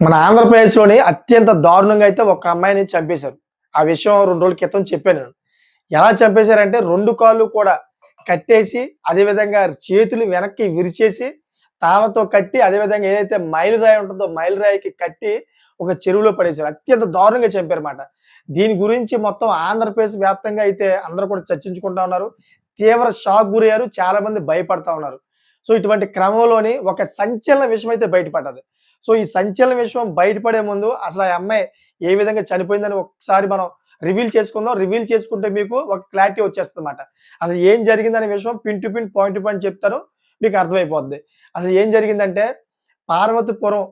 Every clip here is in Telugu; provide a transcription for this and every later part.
మన ఆంధ్రప్రదేశ్‌లోని అత్యంత దారుణంగా అయితే ఒక అమ్మాయిని చంపేశారు. ఆ విషయం 2 రోజుల క్రితం చెప్పాను నేను. ఎలా చంపేశారంటే 2 కాళ్ళు కూడా కట్టేసి, అదే విధంగా చేతులు వెనక్కి విరిచేసి, తాళ్ళతో కట్టి, అదే విధంగా ఏదైతే మైలురాయి ఉంటుందో మైలురాయికి కట్టి ఒక చెరువులో పడేశారు. అత్యంత దారుణంగా చంపారన్నమాట. దీని గురించి మొత్తం ఆంధ్రప్రదేశ్ వ్యాప్తంగా అయితే అందరూ కూడా చర్చించుకుంటా ఉన్నారు. తీవ్ర షాక్ గురయ్యారు. చాలామంది భయపడతా ఉన్నారు. సో, ఇటువంటి క్రమంలోని ఒక సంచలన విషయం అయితే బయటపడ్డది. సో, ఈ సంచలన విషయం బయటపడే ముందు అసలు ఆ అమ్మాయి ఏ విధంగా చనిపోయిందని ఒకసారి మనం రివీల్ చేసుకుందాం. రివీల్ చేసుకుంటే మీకు ఒక క్లారిటీ వచ్చేస్తదన్నమాట. అసలు ఏం జరిగిందనే విషయం pin to pin, point to point చెప్తాను. మీకు అర్థమైపోద్ది. అసలు ఏం జరిగిందంటే పార్వతీపురం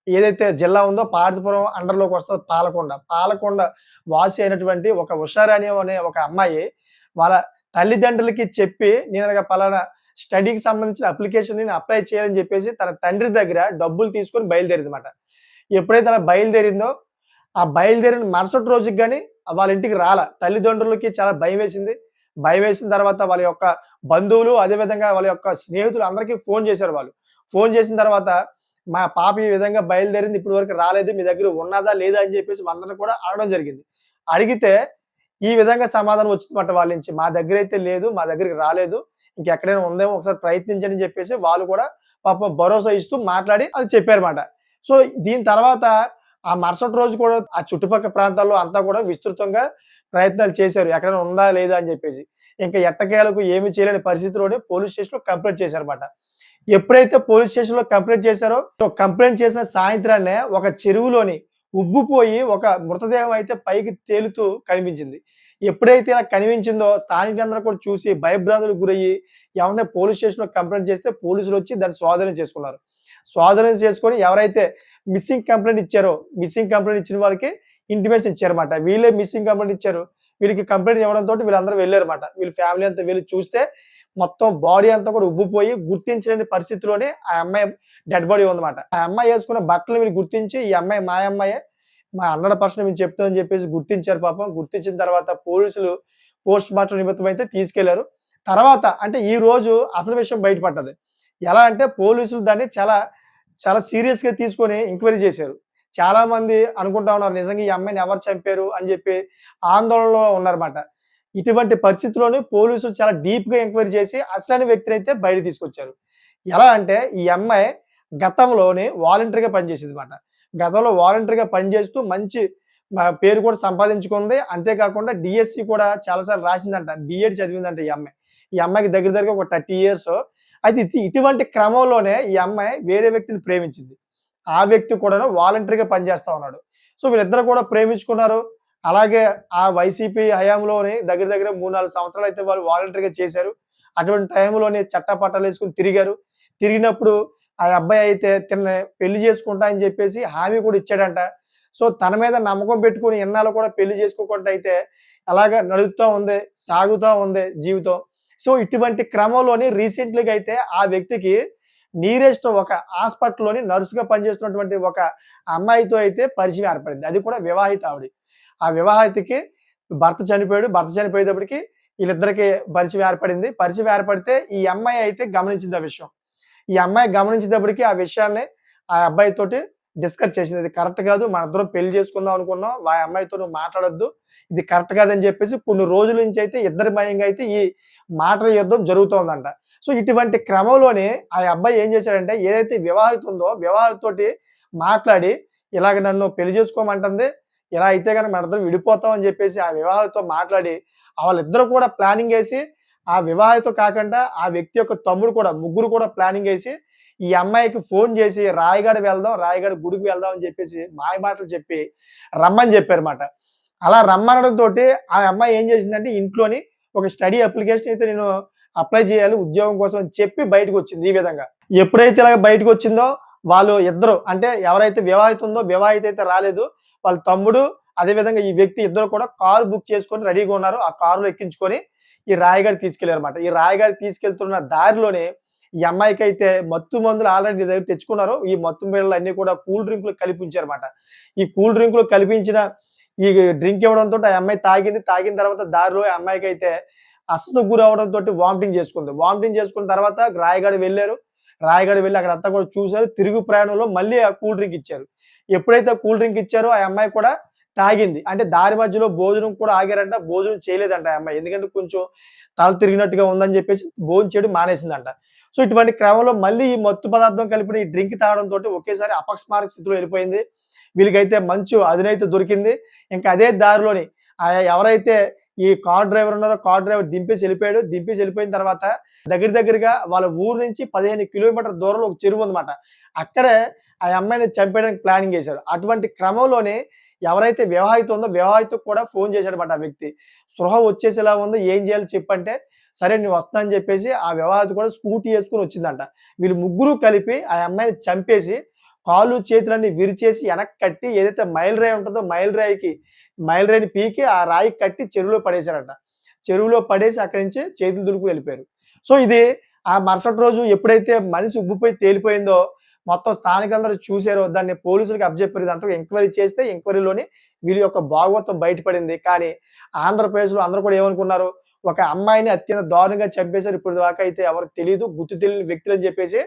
ఏదైతే జిల్లా ఉందో పార్వతీపురం అండర్‌లోకి వస్తదో పాలకొండ. పాలకొండ వాసి అయినటువంటి ఒక ఉషారాణి అనే ఒక అమ్మాయి వాళ్ళ తల్లిదండ్రులకి చెప్పి నేను పలానా స్టడీకి సంబంధించిన అప్లికేషన్ నేను అప్లై చేయాలని చెప్పేసి తన తండ్రి దగ్గర డబ్బులు తీసుకొని బయలుదేరిందన్నమాట. ఎప్పుడైతే అలా బయలుదేరిందో, ఆ బయలుదేరిన మరుసటి రోజుకి గాని వాళ్ళ ఇంటికి రాలా. తల్లిదండ్రులకి చాలా భయమేసింది. భయమేసిన తర్వాత వాళ్ళ యొక్క బంధువులు, అదే విధంగా వాళ్ళ యొక్క స్నేహితులు అందరికీ ఫోను చేశారు వాళ్ళు. ఫోను చేసిన తర్వాత, "మా పాప ఈ విధంగా బయలుదేరింది. ఇప్పటి వరకు రాలేదు. మీ దగ్గర ఉన్నదా? లేదా?" అని చెప్పేసి అందరిని కూడా అడగడం జరిగింది. అడిగితే ఈ విధంగా సమాధానం వచ్చిందన్నమాట వాళ్ళ నుంచి. "మా దగ్గరైతే లేదు. మా దగ్గరికి రాలేదు. ఇంకెక్కడైనా ఉందేమో ఒకసారి ప్రయత్నించండి" అని చెప్పేసి వాళ్ళు కూడా పాపం భరోసా ఇస్తూ మాట్లాడి అది చెప్పారన్నమాట. సో, దీని తర్వాత ఆ మరుసటి రోజు కూడా ఆ చుట్టుపక్కల ప్రాంతాల్లో అంతా కూడా విస్తృతంగా ప్రయత్నాలు చేశారు. ఎక్కడైనా ఉందా? లేదా? అని చెప్పేసి. ఇంక ఎట్టకేలకు ఏమి చేయలేని పరిస్థితిలోనే పోలీస్ స్టేషన్‌లో కంప్లెయింట్ చేశారన్నమాట. ఎప్పుడైతే పోలీస్ స్టేషన్‌లో కంప్లెయింట్ చేశారో, సో కంప్లెయింట్ చేసిన సాయంత్రాన్నే ఒక చెరువులోని ఉబ్బిపోయి ఒక మృతదేహం అయితే పైకి తేలుతూ కనిపించింది. ఎప్పుడైతే ఇలా కనిపించిందో స్థానికులందరూ కూడా చూసి భయభ్రాంతులకు గురయ్యి ఏమన్నా పోలీస్ స్టేషన్‌లో కంప్లెయింట్ చేస్తే పోలీసులొచ్చి దాన్ని స్వాధీనం చేసుకున్నారు. స్వాధీనం చేసుకొని ఎవరైతే మిస్సింగ్ కంప్లెయింట్ ఇచ్చారో, మిస్సింగ్ కంప్లెయింట్ ఇచ్చిన వాళ్ళకి ఇంటిమేషన్ ఇచ్చారన్నమాట. వీళ్ళే మిస్సింగ్ కంప్లెయింట్ ఇచ్చారు. వీళ్ళకి కంప్లెయింట్ ఇవ్వడంతోటి వీళ్ళందరూ వెళ్లారన్నమాట. వీళ్ళ ఫ్యామిలీ అంతా వెళ్లి చూస్తే మొత్తం బాడీ అంతా కూడా ఉబ్బిపోయి గుర్తించలేని పరిస్థితిలోనే ఆ అమ్మాయి డెడ్ బాడీ ఉందన్నమాట. ఆ అమ్మాయి యేసుకున్న బట్టలు వీళ్ళు గుర్తించి ఈ అమ్మాయి మా అమ్మాయే. మా 100% మేము చెప్తామని చెప్పేసి గుర్తించారు పాపం. గుర్తించిన తర్వాత పోలీసులు పోస్ట్ మార్టం నిమిత్తం అయితే తీసుకెళ్లారు. తర్వాత అంటే ఈ రోజు అసలు విషయం బయటపడ్డది. ఎలా అంటే పోలీసులు దాన్ని చాలా, చాలా సీరియస్‌గా తీసుకొని ఎంక్వైరీ చేశారు. చాలామంది అనుకుంటా ఉన్నారు నిజంగా ఈ అమ్మాయిని ఎవరు చంపారు అని చెప్పి ఆందోళనలో ఉన్నారన్నమాట. ఇటువంటి పరిస్థితిలోనే పోలీసులు చాలా డీప్‌గా ఎంక్వైరీ చేసి అసలైన వ్యక్తినైతే బయటకి తీసుకొచ్చారు. ఎలా అంటే ఈ అమ్మాయి గతంలోనే వాలంటీర్‌గా పనిచేసేదన్నమాట. గతంలో వాలంటీర్‌గా పనిచేస్తూ మంచి పేరు కూడా సంపాదించుకుంది. అంతే కాకుండా డీఎస్సీ కూడా చాలా సార్లు రాసిందంట. బీఎడ్ చదివిందంట ఈ అమ్మాయి. ఈ అమ్మాయికి దగ్గర దగ్గరగా ఒక 30 ఇయర్స్. అయితే ఇటువంటి క్రమంలోనే ఈ అమ్మాయి వేరే వ్యక్తిని ప్రేమించింది. ఆ వ్యక్తి కూడాను వాలంటీర్‌గా పనిచేస్తా ఉన్నాడు. సో, వీళ్ళిద్దరూ కూడా ప్రేమించుకున్నారు. అలాగే ఆ వైసీపీ హయాంలోనే దగ్గర దగ్గర 3, 4 సంవత్సరాలయితే వాళ్ళు వాలంటీర్‌గా చేశారు. అటువంటి టైంలోనే చట్టాపట్టాలేసుకొని తిరిగారు. తిరిగినప్పుడు ఆ అబ్బాయి అయితే తిన్ని పెళ్లి చేసుకుంటా అని చెప్పేసి హామీ కూడా ఇచ్చాడంట. సో, తన మీద నమ్మకం పెట్టుకొని ఇన్నాళ్ళు కూడా పెళ్లి చేసుకోకుండా అయితే అలాగా నడుస్తా ఉంది, సాగుతా ఉంది జీవితం. సో, ఇటువంటి క్రమంలోనే రీసెంట్‌లీగా అయితే ఆ వ్యక్తికి నీరెస్ట్ ఒక హాస్పిటల్‌లోని నర్స్‌గా పనిచేస్తున్నటువంటి ఒక అమ్మాయితో అయితే పరిచయం ఏర్పడింది. అది కూడా వివాహిత ఆవిడ. ఆ వివాహితకి భర్త చనిపోయాడు. భర్త చనిపోయేటప్పటికి వీళ్ళిద్దరికి పరిచయం ఏర్పడింది. పరిచయం ఏర్పడితే ఈ అమ్మాయి అయితే గమనించింది ఆ విషయం. ఈ అమ్మాయి గమనించేటప్పటికి ఆ విషయాన్ని ఆ అబ్బాయితోటి డిస్కస్ చేసింది. "ఇది కరెక్ట్ కాదు. మనిద్దరం పెళ్లి చేసుకుందాం అనుకున్నాం. ఆ అమ్మాయితో నువ్వు మాట్లాడొద్దు. ఇది కరెక్ట్ కాదని" చెప్పేసి కొన్ని రోజుల నుంచి అయితే ఇద్దరి మయంగా అయితే ఈ మాటల యుద్ధం జరుగుతోందంట. సో, ఇటువంటి క్రమంలోనే ఆ అబ్బాయి ఏం చేశాడంటే ఏదైతే వివాహిత ఉందో వివాహితతోటి మాట్లాడి, "ఇలాగ నన్ను పెళ్లి చేసుకోమంటుంది. ఇలా అయితే గనక మనిద్దరం విడిపోతాం" అని చెప్పేసి ఆ వివాహితతో మాట్లాడి వాళ్ళిద్దరూ కూడా ప్లానింగేసి ఆ వివాహిత కాకుండా ఆ వ్యక్తి యొక్క తమ్ముడు కూడా ముగ్గురు కూడా ప్లానింగేసి ఈ అమ్మాయికి ఫోను చేసి రాయగడ వెళ్దాం, రాయగడ గుడికి వెళ్దాం అని చెప్పేసి మాయ మాటలు చెప్పి రమ్మని చెప్పారుమాట. అలా రమ్మనడంతోటి ఆ అమ్మాయి ఏం చేసిందంటే ఇంట్లోని ఒక స్టడీ అప్లికేషన్ అయితే నేను అప్లై చేయాలి ఉద్యోగం కోసం అని చెప్పి బయటకొచ్చింది ఈ విధంగా. ఎప్పుడైతే ఇలాగ బయటకొచ్చిందో వాళ్ళు ఇద్దరు అంటే ఎవరైతే వివాహిత ఉందో వివాహిత అయితే రాలేదు. వాళ్ళ తమ్ముడు అదే విధంగా ఈ వ్యక్తి ఇద్దరు కూడా కారు బుక్ చేసుకొని రెడీగా ఉన్నారు. ఆ కారులో ఎక్కించుకొని ఈ రాయగడ తీసుకెళ్లారన్నమాట. ఈ రాయగడ తీసుకెళ్తున్న దారిలోనే ఈ అమ్మాయికైతే మత్తు మందులు ఆల్రెడీ దగ్గర తెచ్చుకున్నారు. ఈ మత్తు బిళ్ళలన్నీ కూడా కూల్ డ్రింక్‌లో కలిపి ఉంచారన్నమాట. ఈ కూల్ డ్రింక్‌లో కలిపించిన ఈ డ్రింక్ ఇవ్వడంతోటి ఆ అమ్మాయి తాగింది. తాగిన తర్వాత దారిలో ఆ అమ్మాయికైతే అస్వస్థతకు గురవ్వడంతోటి వామిటింగ్ చేసుకుంది. వామిటింగ్ చేసుకున్న తర్వాత రాయగడ వెళ్లారు. రాయగడ వెళ్లి అక్కడంతా కూడా చూసారు. తిరుగు ప్రయాణంలో మళ్ళీ ఆ కూల్ డ్రింక్ ఇచ్చారు. ఎప్పుడైతే కూల్ డ్రింక్ ఇచ్చారో ఆ అమ్మాయి కూడా తాగింది. అంటే దారి మధ్యలో భోజనం కూడా ఆగారంట. భోజనం చేయలేదంట ఆ అమ్మాయి. ఎందుకంటే కొంచెం తల తిరిగినట్టుగా ఉందని చెప్పేసి భోజనం చేయడం మానేసిందంట. సో, ఇటువంటి క్రమంలో మళ్ళీ ఈ మత్తు పదార్థం కలిపిన ఈ డ్రింక్ తాగడంతోటి ఒకేసారి అపస్మారక స్థితిలో వెళ్ళిపోయింది. వీళ్ళకైతే మంచు అదునైతే దొరికింది. ఇంకా అదే దారిలోని ఎవరైతే ఈ కార్ డ్రైవర్ ఉన్నారో కార్ డ్రైవర్ దింపేసి వెళ్ళిపోయాడు. దింపేసి వెళ్ళిపోయిన తర్వాత దగ్గరగా వాళ్ళ ఊరు నుంచి 15 కిలోమీటర్ల దూరంలో ఒక చెరువు ఉందన్నమాట. అక్కడే ఆ అమ్మాయిని చంపేయడానికి ప్లానింగ్ చేశారు. అటువంటి క్రమంలోనే ఎవరైతే వివాహిత ఉందో వివాహితకు కూడా ఫోన్ చేశాడన్నమాట ఆ వ్యక్తి. స్పృహ వచ్చేసేలా ఉంది. ఏం చేయాలో చెప్పంటే, సరే నేను వస్తున్నా అని చెప్పేసి ఆ వివాహిత కూడా స్కూటీ యేసుకొని వచ్చిందంట. వీళ్ళు ముగ్గురు కలిపి ఆ అమ్మాయిని చంపేసి కాళ్ళు, చేతులన్నీ విరిచేసి వెనక్కి కట్టి ఏదైతే మైలురాయి ఉంటదో మైలురాయిని పీకి ఆ రాయికి కట్టి చెరువులో పడేశారంట. చెరువులో పడేసి అక్కడి నుంచి చేతులు దులుపుకొని వెళ్ళిపోయారు. సో, ఇది ఆ మరుసటి రోజు ఎప్పుడైతే మనిషి ఉబ్బిపోయి తేలిపోయిందో మొత్తం స్థానికులందరూ చూసారో దాన్ని పోలీసులకి అప్పజెప్పారు. ఇదంతా ఎంక్వైరీ చేస్తే ఎంక్వైరీలోని వీళ్ళ యొక్క భాగవతం బయటపడింది. కానీ ఆంధ్రప్రదేశ్‌లో అందరూ కూడా ఏమనుకున్నారు? ఒక అమ్మాయిని అత్యంత దారుణంగా చంపేశారు. ఇప్పటిదాకా అయితే ఎవరికీ తెలీదు. గుర్తు తెలియని వ్యక్తులని చెప్పేసి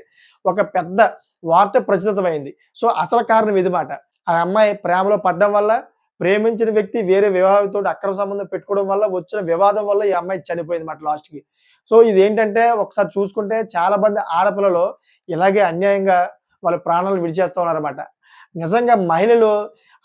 ఒక పెద్ద వార్త ప్రచురితమైంది. సో, అసలు కారణం ఇది మాట. ఆ అమ్మాయి ప్రేమలో పడ్డం వల్ల, ప్రేమించిన వ్యక్తి వేరే వివాహితతోటి అక్రమ సంబంధం పెట్టుకోవడం వల్ల వచ్చిన వివాదం వల్ల ఈ అమ్మాయి చనిపోయిందన్నమాట లాస్ట్‌కి. సో, ఇదేంటంటే ఒకసారి చూసుకుంటే చాలా మంది ఆడపిల్లలు ఇలాగే అన్యాయంగా వాళ్ళ ప్రాణాలు విడిచేస్తా ఉన్నారన్నమాట. నిజంగా మహిళలు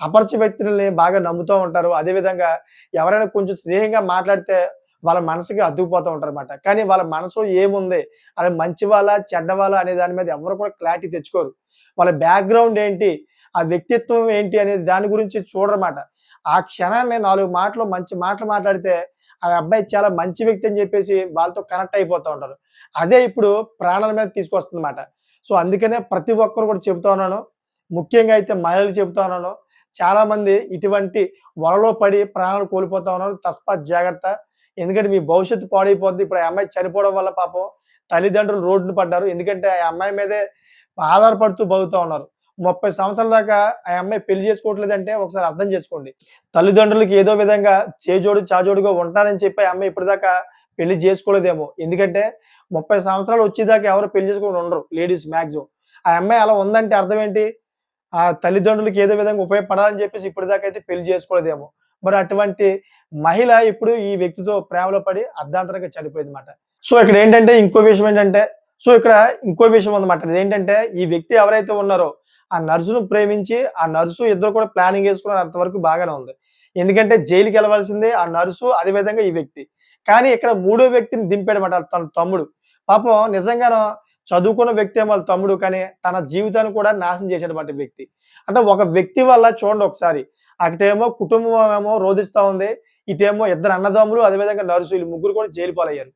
అపరిచిత వ్యక్తుల్ని బాగా నమ్ముతూ ఉంటారు. అదేవిధంగా ఎవరైనా కొంచెం స్నేహంగా మాట్లాడితే వాళ్ళ మనసుకి అద్దుకుపోతూ ఉంటారన్నమాట. కానీ వాళ్ళ మనసులో ఏముంది? అది మంచివాళ్ళా? చెడ్డవాళ్ళా? అనే దాని మీద ఎవ్వరు కూడా క్లారిటీ తెచ్చుకోరు. వాళ్ళ బ్యాక్‌గ్రౌండ్ ఏంటి? ఆ వ్యక్తిత్వం ఏంటి? అనేది దాని గురించి చూడరన్నమాట. ఆ క్షణాన్ని 4 మాటలు మంచి మాటలు మాట్లాడితే ఆ అబ్బాయి చాలా మంచి వ్యక్తి అని చెప్పేసి వాళ్ళతో కనెక్ట్ అయిపోతా ఉంటారు. అదే ఇప్పుడు ప్రాణాల మీద తీసుకొస్తుందన్నమాట. సో, అందుకనే ప్రతి ఒక్కరు కూడా చెప్తా ఉన్నాను. ముఖ్యంగా అయితే మహిళలకు చెప్తా ఉన్నాను. చాలామంది ఇటువంటి వలలో పడి ప్రాణాలు కోల్పోతా ఉన్నారు. తస్మాత్ జాగ్రత్త. ఎందుకంటే మీ భవిష్యత్తు పాడైపోద్ది. ఇప్పుడు ఆ అమ్మాయి చనిపోవడం వల్ల పాపం తల్లిదండ్రులు రోడ్డున పడ్డారు. ఎందుకంటే ఆ అమ్మాయి మీదే ఆధారపడుతూ బతుకుతా ఉన్నారు. 30 సంవత్సరాల దాకా ఆ అమ్మాయి పెళ్లి చేసుకోవట్లేదంటే ఒకసారి అర్థం చేసుకోండి. తల్లిదండ్రులకి ఏదో విధంగా చేజోడు, చాజోడుగా ఉంటానని చెప్పి ఆ అమ్మాయి ఇప్పటిదాకా పెళ్లి చేసుకోలేదేమో. ఎందుకంటే 30 సంవత్సరాలు వచ్చేదాకా ఎవరు పెళ్లి చేసుకోకుండా ఉండరు లేడీస్ మాక్సిమం. ఆ అమ్మాయి అలా ఉందంటే అర్థం ఏంటి? ఆ తల్లిదండ్రులకి ఏదో విధంగా ఉపయోగపడాలని చెప్పేసి ఇప్పటిదాకా అయితే పెళ్లి చేసుకోలేదేమో. మరి అటువంటి మహిళ ఇప్పుడు ఈ వ్యక్తితో ప్రేమలో పడి అర్ధాంతరంగా చనిపోయిందన్నమాట. సో, ఇక్కడేంటంటే ఇంకో విషయం ఏంటంటే ఇక్కడ ఇంకో విషయం ఉందన్నమాట. అదేంటంటే ఈ వ్యక్తి ఎవరైతే ఉన్నారో ఆ నర్సును ప్రేమించి ఆ నర్సు ఇద్దరు కూడా ప్లానింగ్ యేసుకున్నారు. అంతవరకు బాగానే ఉంది. ఎందుకంటే జైలుకెళ్ళవలసిందే ఆ నర్సు అదే విధంగా ఈ వ్యక్తి. కానీ ఇక్కడ మూడో వ్యక్తిని దింపాడన్నమాట తన తమ్ముడు. పాపం నిజంగాను చదువుకున్న వ్యక్తే వాళ్ళ తమ్ముడు. కానీ తన జీవితాన్ని కూడా నాశనం చేశాడన్నమాట ఈ వ్యక్తి. అంటే ఒక వ్యక్తి వల్ల చూడండి ఒకసారి. అటేమో కుటుంబం ఏమో రోదిస్తా ఉంది. ఇటేమో ఇద్దరు అన్నదమ్ములు అదేవిధంగా నర్సు ఈళ్ళు ముగ్గురు కూడా జైలు పాలయ్యారు.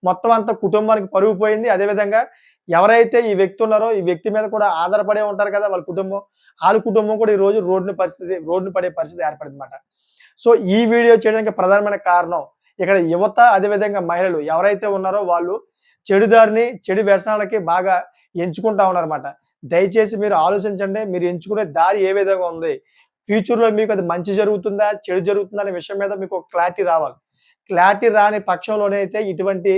మొత్తం అంతా కుటుంబానికి పరువు పోయింది. అదేవిధంగా ఎవరైతే ఈ వ్యక్తి ఉన్నారో ఈ వ్యక్తి మీద కూడా ఆధారపడే ఉంటారు కదా! వాళ్ళ కుటుంబం. ఆళ్ళ కుటుంబం కూడా ఈరోజు రోడ్డున పడే పరిస్థితి ఏర్పడిందన్నమాట. సో, ఈ వీడియో చేయడానికి ప్రధానమైన కారణం ఇక్కడ యువత అదేవిధంగా మహిళలు ఎవరైతే ఉన్నారో వాళ్ళు చెడు దారిని, చెడు వ్యసనాలకి బాగా ఎంచుకుంటా ఉన్నారన్నమాట. దయచేసి మీరు ఆలోచించండి. మీరు ఎంచుకునే దారి ఏ విధంగా ఉంది? ఫ్యూచర్‌లో మీకు అది మంచి జరుగుతుందా? చెడు జరుగుతుందా? అనే విషయం మీద మీకు ఒక క్లారిటీ రావాలి. క్లారిటీ రాని పక్షంలోనే అయితే ఇటువంటి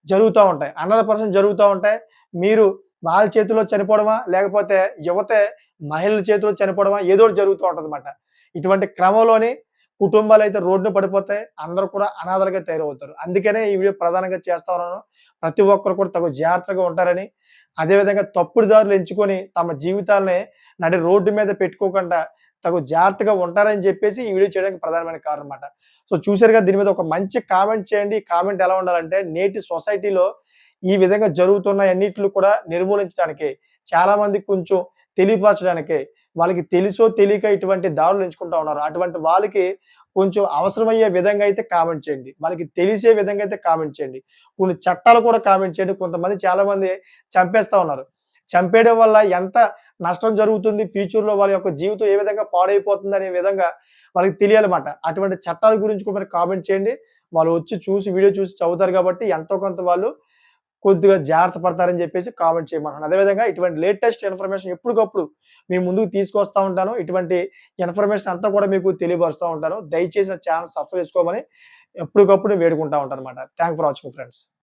జరుగుతా ఉంటాయి. 100% జరుగుతా ఉంటాయి. మీరు వాళ్ళ చేతిలో చనిపోవడమా? లేకపోతే యువతే మహిళల చేతిలో చనిపోవడమా? ఏదో ఒకటి జరుగుతూ ఉంటదన్నమాట. ఇటువంటి క్రమంలోని కుటుంబాలైతే రోడ్డున పడిపోతాయి. అందరూ కూడా అనాథలుగా తయారవుతారు. అందుకనే ఈ వీడియో ప్రధానంగా చేస్తా ఉన్నాను. ప్రతి ఒక్కరు కూడా తగు జాగ్రత్తగా ఉంటారని, అదేవిధంగా తప్పుడు దారులు ఎంచుకొని తమ జీవితాల్ని నడి రోడ్డు మీద పెట్టుకోకుండా తగు జాగ్రత్తగా ఉంటారని చెప్పేసి ఈ వీడియో చేయడానికి ప్రధానమైన కారణం మాట. సో, చూసారుగా దీని మీద ఒక మంచి కామెంట్ చేయండి. కామెంట్ ఎలా ఉండాలంటే నేటి సొసైటీలో ఈ విధంగా జరుగుతున్నయన్నిటిని కూడా నిర్మూలించడానికి చాలామంది కొంచెం తెలియపరచడానికి వాళ్ళకి తెలుసో తెలియక ఇటువంటి దారులు ఎంచుకుంటా ఉన్నారు. అటువంటి వాళ్ళకి కొంచెం అవసరమయ్యే విధంగా అయితే కామెంట్ చేయండి. వాళ్ళకి తెలిసే విధంగా అయితే కామెంట్ చేయండి. కొన్ని చట్టాలు కూడా కామెంట్ చేయండి. కొంతమంది చాలామంది చంపేస్తా ఉన్నారు. చంపేయడం వల్ల ఎంత నష్టం జరుగుతుంది, ఫ్యూచర్‌లో వాళ్ళ యొక్క జీవితం ఏ విధంగా పాడైపోతుందనే విధంగా వాళ్ళకి తెలియాలన్నమాట. అటువంటి చట్టాల గురించి కూడా మీరు కామెంట్ చేయండి. వాళ్ళు వచ్చి చూసి వీడియో చూసి చదువుతారు కాబట్టి ఎంతో కొంత వాళ్ళు కొద్దిగా జాగ్రత్త పడతారని చెప్పేసి కామెంట్ చేయమన్నాను. అదేవిధంగా ఇటువంటి లేటెస్ట్ ఇన్ఫర్మేషన్ ఎప్పటికప్పుడు మీ ముందుకు తీసుకొస్తా ఉంటాను. ఇటువంటి ఇన్ఫర్మేషన్ అంతా కూడా మీకు తెలియపరుస్తా ఉంటాను. దయచేసి నా ఛానెల్ సబ్స్క్రైబ్ చేసుకోమని ఎప్పటికప్పుడు వేడుకుంటా ఉంటానన్నమాట. Thank for watching friends.